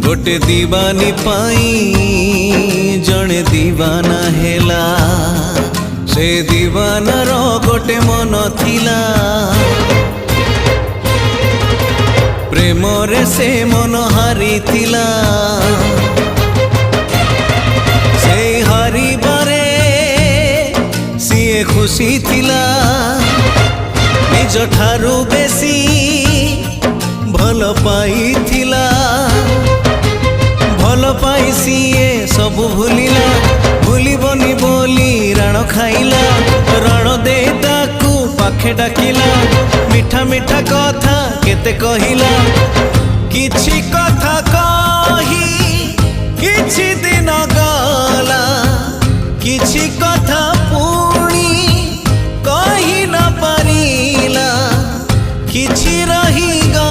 गोटे दीवानी पाई जड़े दीवाना हेला से दीवानार गोटे मन थिला प्रेम रे से मन हारी थिला से हारी बारे सीए खुशी थिला निज ठारू बेसी भल पाई थिला भल पाई सीए सबु भूलिला भूलिबनी बोली राण खाइला राण दे ताकू पाखे डाकिला मिठा मिठा कथा केते कहिला किछि कथा कही किछि दिन